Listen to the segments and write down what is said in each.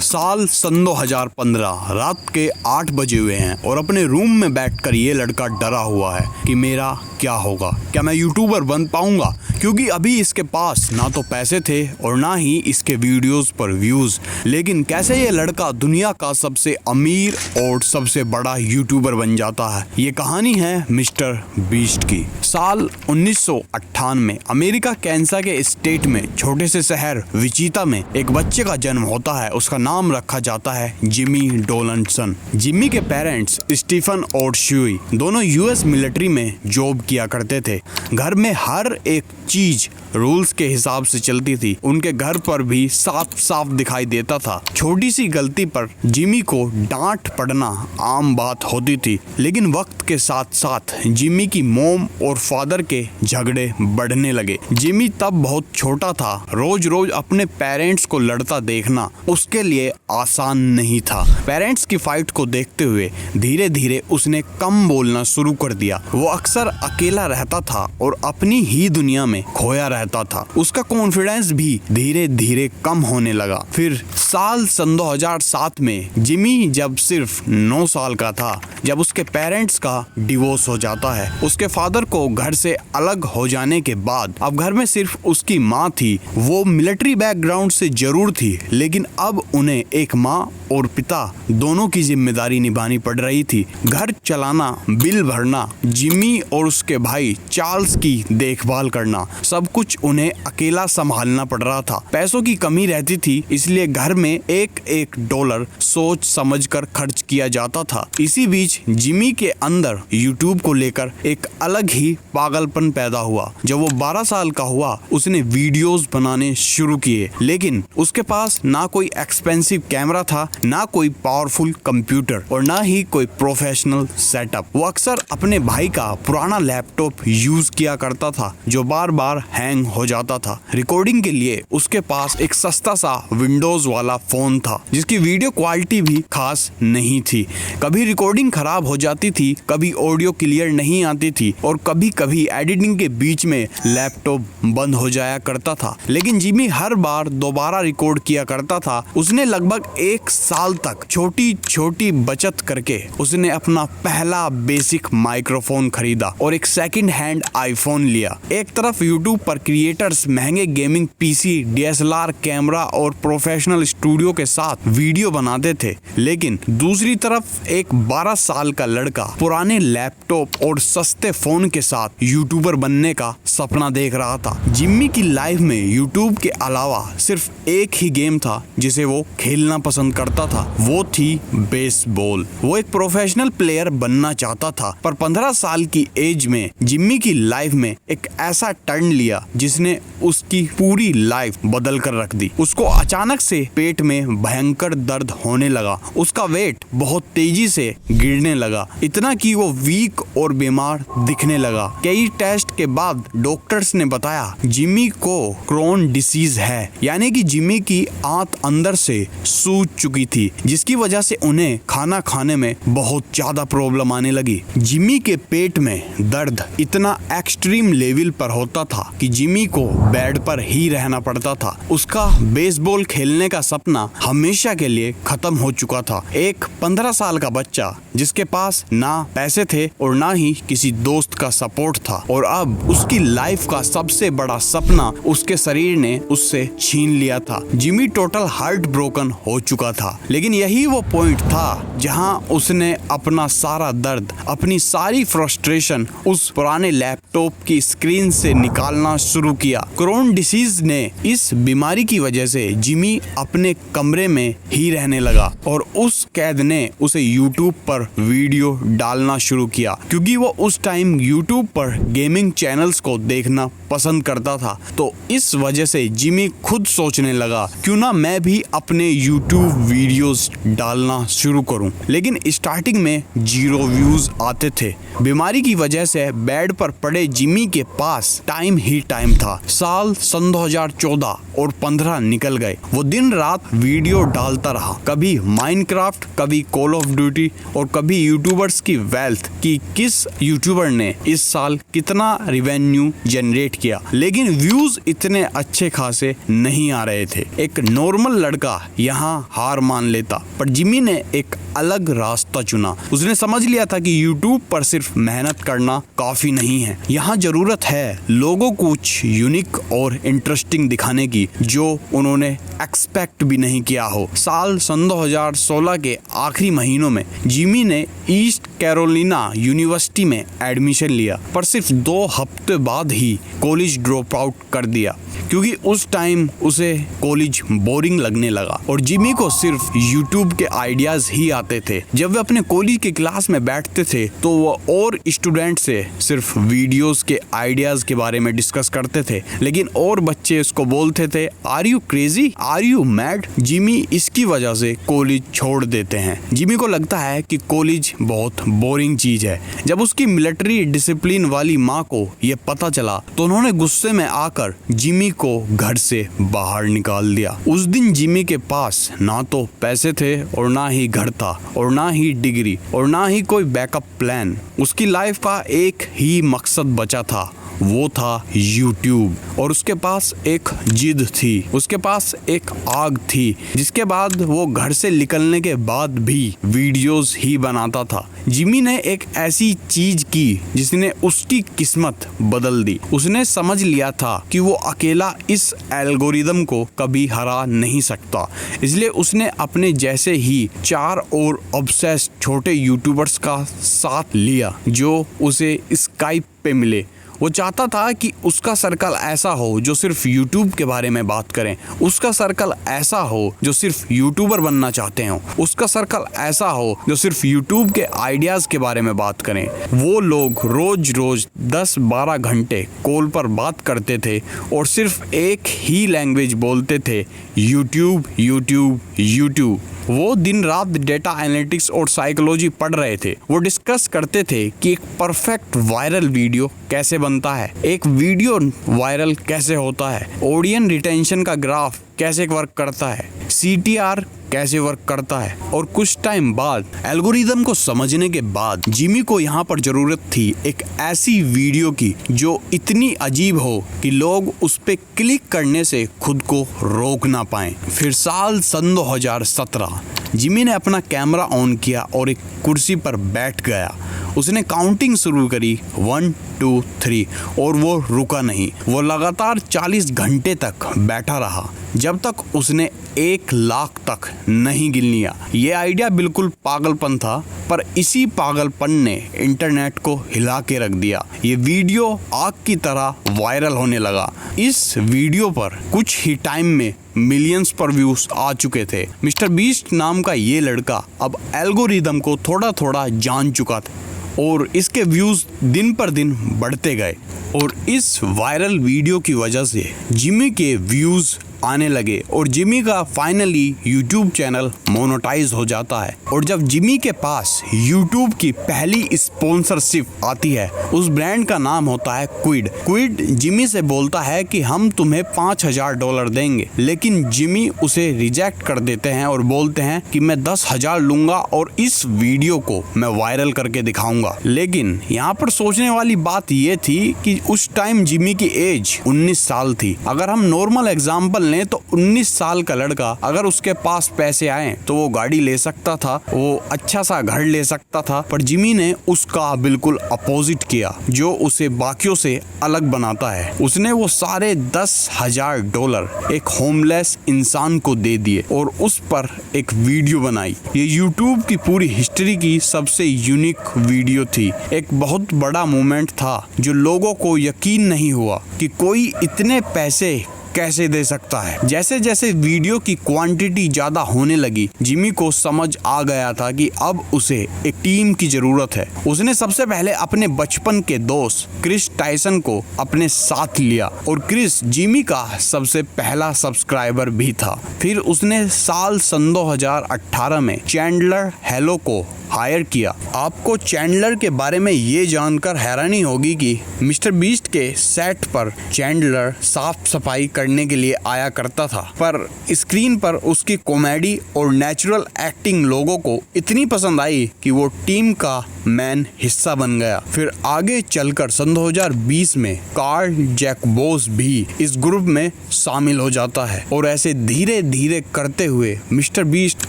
साल सन 2015 रात के 8 बजे हुए हैं और अपने रूम में बैठकर ये लड़का डरा हुआ है कि मेरा क्या होगा, क्या मैं यूट्यूबर बन पाऊंगा, क्योंकि अभी इसके पास ना तो पैसे थे और ना ही इसके वीडियोस पर व्यूज। लेकिन कैसे ये लड़का दुनिया का सबसे अमीर और सबसे बड़ा यूट्यूबर बन जाता है। ये कहानी है मिस्टर बीस्ट की। साल 1998 अमेरिका कैंसा के स्टेट में छोटे से शहर विचिता में एक बच्चे का जन्म होता है। उसका नाम रखा जाता है जिमी डोनाल्डसन। जिमी के पेरेंट्स स्टीफन और श्यूई दोनों यूएस मिलिट्री में जॉब किया करते थे। घर में हर एक चीज रूल्स के हिसाब से चलती थी। उनके घर पर भी साफ साफ दिखाई देता था। छोटी सी गलती पर जिमी को डांट पड़ना आम बात होती थी। लेकिन वक्त के साथ साथ जिमी की मॉम और फादर के झगड़े बढ़ने लगे। जिमी तब बहुत छोटा था। रोज रोज अपने पेरेंट्स को लड़ता देखना उसके लिए आसान नहीं था। पेरेंट्स की फाइट को देखते हुए धीरे धीरे उसने कम बोलना शुरू कर दिया। वो अक्सर अकेला रहता था और अपनी ही दुनिया में खोया रहता था। उसका कॉन्फिडेंस भी धीरे धीरे कम होने लगा। फिर साल सन 2007 में जिमी जब सिर्फ 9 साल का था, जब उसके पेरेंट्स का डिवोर्स हो जाता है। उसके फादर को घर से अलग हो जाने के बाद अब घर में सिर्फ उसकी माँ थी। वो मिलिट्री बैकग्राउंड से जरूर थी, लेकिन अब उन्हें एक माँ और पिता दोनों की जिम्मेदारी निभानी पड़ रही थी। घर चलाना, बिल भरना, जिमी और उसके भाई चार्ल्स की देखभाल करना, सब कुछ उन्हें अकेला संभालना पड़ रहा था। पैसों की कमी रहती थी, इसलिए घर में एक एक डॉलर सोच समझकर खर्च किया जाता था। इसी बीच जिमी के अंदर यूट्यूब को लेकर एक अलग ही पागलपन पैदा हुआ। जब वो 12 साल का हुआ उसने वीडियोस बनाने शुरू किए, लेकिन उसके पास ना कोई एक्सपेंसिव कैमरा था, ना कोई पावरफुल कंप्यूटर और ना ही कोई प्रोफेशनल सेटअप। वो अक्सर अपने भाई का पुराना लैपटॉप यूज किया करता था जो बार बार हैंग हो जाता था। रिकॉर्डिंग के लिए उसके पास एक सस्ता सा विंडोज वाला फोन था जिसकी वीडियो क्वालिटी भी खास नहीं थी। कभी रिकॉर्डिंग खराब हो जाती थी, कभी ऑडियो क्लियर नहीं आती थी और कभी कभी एडिटिंग के बीच में लैपटॉप बंद हो जाया करता था। लेकिन जिमी हर बार दोबारा रिकॉर्ड किया करता था। उसने लगभग 1 साल तक छोटी छोटी बचत करके उसने अपना पहला बेसिक माइक्रोफोन खरीदा और एक सेकंड हैंड आईफोन लिया। एक तरफ यूट्यूब पर क्रिएटर्स महंगे गेमिंग पीसी, डीएसएलआर कैमरा और प्रोफेशनल स्टूडियो के साथ वीडियो बनाते थे, लेकिन दूसरी तरफ एक 12 साल का लड़का पुराने लैपटॉप और सस्ते फोन के साथ यूट्यूबर बनने का सपना देख रहा था। जिम्मी की लाइफ में यूट्यूब के अलावा सिर्फ एक ही गेम था जिसे वो खेलना पसंद करता था, वो थी बेसबॉल। वो एक प्रोफेशनल प्लेयर बनना चाहता था, पर 15 साल की एज में जिम्मी की लाइफ में एक ऐसा टर्न लिया जिसने उसकी पूरी लाइफ बदल कर रख दी। उसको अचानक से पेट में भयंकर दर्द होने लगा। उसका वेट बहुत तेजी से गिरने लगा, इतना कि वो वीक और बीमार दिखने लगा। कई टेस्ट के बाद डॉक्टर्स ने बताया जिमी को क्रोन डिसीज है, यानी कि जिमी की आंत अंदर से सूज चुकी थी, जिसकी वजह से उन्हें खाना खाने में बहुत ज्यादा प्रॉब्लम आने लगी। जिमी के पेट में दर्द इतना एक्सट्रीम लेवल पर होता था कि जिमी को बेड पर ही रहना पड़ता था। उसका बेसबॉल खेलने का सपना हमेशा के लिए खत्म हो चुका था। एक 15 साल का बच्चा जिसके पास ना पैसे थे और ना ही किसी दोस्त का सपोर्ट था, और अब उसकी लाइफ का सबसे बड़ा सपना उसके शरीर ने उससे छीन लिया था। जिमी टोटल हार्ट ब्रोकन हो चुका था, लेकिन यही वो पॉइंट था जहां उसने अपना सारा दर्द, अपनी सारी फ्रस्ट्रेशन उस पुराने लैपटॉप की स्क्रीन से निकालना शुरू किया। क्रोन डिसीज ने इस बीमारी की वजह से जिमी अपने कमरे में ही रहने लगा और उस कैद ने उसे यूट्यूब पर वीडियो डालना शुरू किया, क्योंकि वो उस टाइम यूट्यूब पर गेमिंग चैनल्स को देखना पसंद करता था। तो इस वजह से जिमी खुद सोचने लगा क्यों ना मैं भी अपने यूट्यूब वीडियोस डालना शुरू करूं। लेकिन स्टार्टिंग में 0 व्यूज आते थे। बीमारी की वजह से बेड पर पड़े जिमी के पास टाइम ही टाइम था। साल सन 2014 और 15 निकल गए। वो दिन रात वीडियो डालता रहा, कभी माइनक्राफ्ट, कभी कॉल ऑफ ड्यूटी और कभी यूट्यूबर्स की वेल्थ कि किस यूट्यूबर ने इस साल कितना रिवेन्यू जनरेट किया। लेकिन व्यूज इतने अच्छे खासे नहीं आ रहे थे। एक नॉर्मल लड़का यहाँ हार मान लेता, पर जिमी ने एक अलग रास्ता चुना। उसने समझ लिया था कि यूट्यूब पर सिर्फ मेहनत करना काफी नहीं है, यहाँ जरूरत है लोगों को कुछ यूनिक और इंटरेस्टिंग दिखाने की जो उन्होंने एक्सपेक्ट भी नहीं किया हो। साल सन 2016 के आखिरी महीनों में जिमी ने ईस्ट कैरोलिना यूनिवर्सिटी में एडमिशन लिया, पर सिर्फ 2 हफ्ते बाद ही कॉलेज ड्रॉप आउट कर दिया क्योंकि उस टाइम उसे कॉलेज बोरिंग लगने लगा और जिमी को सिर्फ यूट्यूब के आइडियाज ही आते थे। जब वे अपने कॉलेज के क्लास में बैठते थे तो वह और स्टूडेंट से सिर्फ वीडियोस के आइडियाज के बारे में डिस्कस करते थे, लेकिन और बच्चे उसको बोलते थे are you crazy, are you mad. Jimmy इसकी वजह से कॉलेज छोड़ देते हैं। जिमी को लगता है कि कॉलेज बहुत बोरिंग चीज है। जब उसकी मिलिट्री डिसिप्लिन वाली माँ को यह पता चला तो उन्होंने गुस्से में आकर जिमी को घर से बाहर निकाल दिया। उस दिन जिमी के पास ना तो पैसे थे और ना ही घर था और ना ही डिग्री और ना ही कोई बैकअप प्लान। उसकी लाइफ का एक ही मकसद बचा था, वो था यूट्यूब। और उसके पास एक जिद थी, उसके पास एक आग थी, जिसके बाद वो घर से निकलने के बाद भी वीडियोस ही बनाता था। जिमी ने एक ऐसी चीज की जिसने उसकी किस्मत बदल दी। उसने समझ लिया था कि वो अकेला इस एल्गोरिदम को कभी हरा नहीं सकता, इसलिए उसने अपने जैसे ही 4 और ऑब्सेस्ड छोटे यूट्यूबर्स का साथ लिया जो उसे स्काइप पे मिले। वो चाहता था कि उसका सर्कल ऐसा हो जो सिर्फ यूट्यूब के बारे में बात करें, उसका सर्कल ऐसा हो जो सिर्फ यूट्यूबर बनना चाहते हो, उसका सर्कल ऐसा हो जो सिर्फ यूट्यूब के आइडियाज के बारे में बात करें। वो लोग रोज रोज 10-12 घंटे कॉल पर बात करते थे और सिर्फ एक ही लैंग्वेज बोलते थे, यूट्यूब यूट्यूब यूट्यूब। वो दिन रात डेटा एनालिटिक्स और साइकोलॉजी पढ़ रहे थे। वो डिस्कस करते थे कि एक परफेक्ट वायरल वीडियो कैसे बनता है, एक वीडियो वायरल कैसे होता है, ऑडियंस रिटेंशन का ग्राफ कैसे वर्क करता है, CTR कैसे वर्क करता है। और कुछ टाइम बाद एल्गोरिदम को समझने के बाद जिमी को यहाँ पर जरूरत थी एक ऐसी वीडियो की जो इतनी अजीब हो कि लोग उस पे क्लिक करने से खुद को रोक ना पाएं। फिर साल सन 2017 जिमी ने अपना कैमरा ऑन किया और एक कुर्सी पर बैठ गया। उसने काउंटिंग शुरू करी 1 2 3 और वो रुका नहीं। वो लगातार 40 घंटे तक बैठा रहा जब तक उसने 1 लाख तक नहीं गिन लिया। ये आइडिया बिल्कुल पागलपन था, पर इसी पागलपन ने इंटरनेट को हिला के रख दिया। ये वीडियो आग की तरह वायरल होने लगा। इस वीडियो पर कुछ ही टाइम में मिलियंस पर व्यूज आ चुके थे। मिस्टर बीस्ट नाम का ये लड़का अब एल्गोरिदम को थोड़ा थोड़ा जान चुका था और इसके व्यूज दिन पर दिन बढ़ते गए। और इस वायरल वीडियो की वजह से जिमी के व्यूज आने लगे और जिमी का फाइनली यूट्यूब चैनल मोनेटाइज हो जाता है। और जब जिमी के पास यूट्यूब की पहली स्पॉन्सरशिप आती है, उस ब्रांड का नाम होता है क्विड। क्विड जिमी से बोलता है कि हम तुम्हें $5000 देंगे, लेकिन जिमी उसे रिजेक्ट कर देते हैं और बोलते हैं कि मैं 10,000 लूंगा और इस वीडियो को मैं वायरल करके दिखाऊंगा। लेकिन यहाँ पर सोचने वाली बात ये थी कि उस टाइम जिमी की एज 19 साल थी। अगर हम नॉर्मल एग्जाम्पल लें तो 19 साल का लड़का अगर उसके पास पैसे आए तो वो गाड़ी ले सकता था, वो अच्छा सा घर ले सकता था, पर जिमी ने उसका बिल्कुल अपोजिट किया जो उसे बाकियों से अलग बनाता है। उसने वो सारे $10,000 एक होमलेस इंसान को दे दिए और उस पर एक वीडियो बनाई। ये यूट्यूब की पूरी हिस्ट्री की सबसे यूनिक वीडियो थी। एक बहुत बड़ा मोमेंट था जो लोगों को यकीन नहीं हुआ कि कोई इतने पैसे कैसे दे सकता है। जैसे जैसे वीडियो की क्वांटिटी ज्यादा होने लगी, जिमी को समझ आ गया था कि अब उसे एक टीम की जरूरत है। उसने सबसे पहले अपने बचपन के दोस्त क्रिस टायसन को अपने साथ लिया और क्रिस जिमी का सबसे पहला सब्सक्राइबर भी था। फिर उसने साल सन 2018 में चैंडलर हेलो को हायर किया। आपको चैंडलर के बारे में ये जानकर हैरानी होगी कि मिस्टर बीस्ट के सेट पर चैंडलर साफ सफाई करने के लिए आया करता था, पर स्क्रीन पर उसकी कॉमेडी और नेचुरल एक्टिंग लोगों को इतनी पसंद आई कि वो टीम का मेन हिस्सा बन गया। फिर आगे चलकर सन 2020 में कार्ल जैकबोस भी इस ग्रुप में शामिल हो जाता है और ऐसे धीरे धीरे करते हुए मिस्टर बीस्ट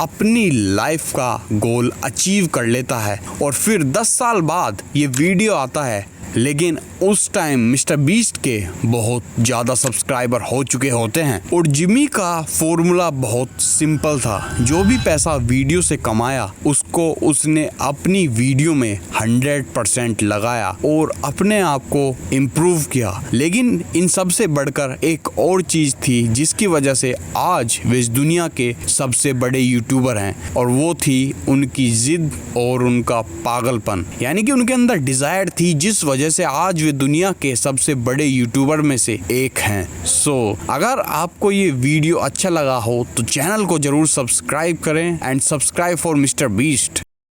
अपनी लाइफ का गोल अचीव कर लेता है। और फिर 10 साल बाद ये वीडियो आता है, लेकिन उस टाइम मिस्टर बीस्ट के बहुत ज़्यादा सब्सक्राइबर हो चुके होते हैं और जिमी का फॉर्मूला बहुत सिंपल था। जो भी पैसा वीडियो से कमाया उसको उसने अपनी वीडियो में 100% लगाया और अपने आप को इम्प्रूव किया। लेकिन इन सब से बढ़कर एक और चीज़ थी जिसकी वजह से आज वे इस दुनिया के सबसे बड़े यूट्यूबर हैं, और वो थी उनकी जिद और उनका पागलपन। यानी कि उनके अंदर डिज़ायर थी जिस वजह से आज वे दुनिया के सबसे बड़े यूट्यूबर में से एक हैं। अगर आपको ये वीडियो अच्छा लगा हो तो चैनल को जरूर सब्सक्राइब करें and subscribe for mister beast.